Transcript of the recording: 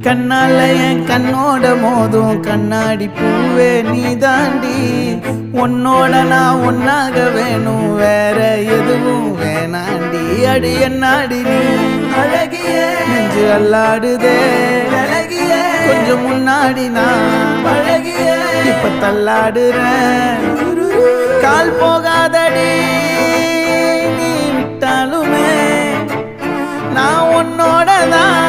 கண்ணால என் கண்ணோட மோதும் கண்ணாடி பூவே நீ தாண்டி உன்னோட நான் ஒன்னாக வேணும் வேற எதுவும் வேணாண்டி அடி என்னாடி நீ அழகிய நெஞ்சு அல்லாடுதே அழகிய கொஞ்சம் முன்னாடி நான் அழகிய இப்ப தள்ளாடுறேன் கால் போகாதடி நீ விட்டாலுமே நான் உன்னோட தான்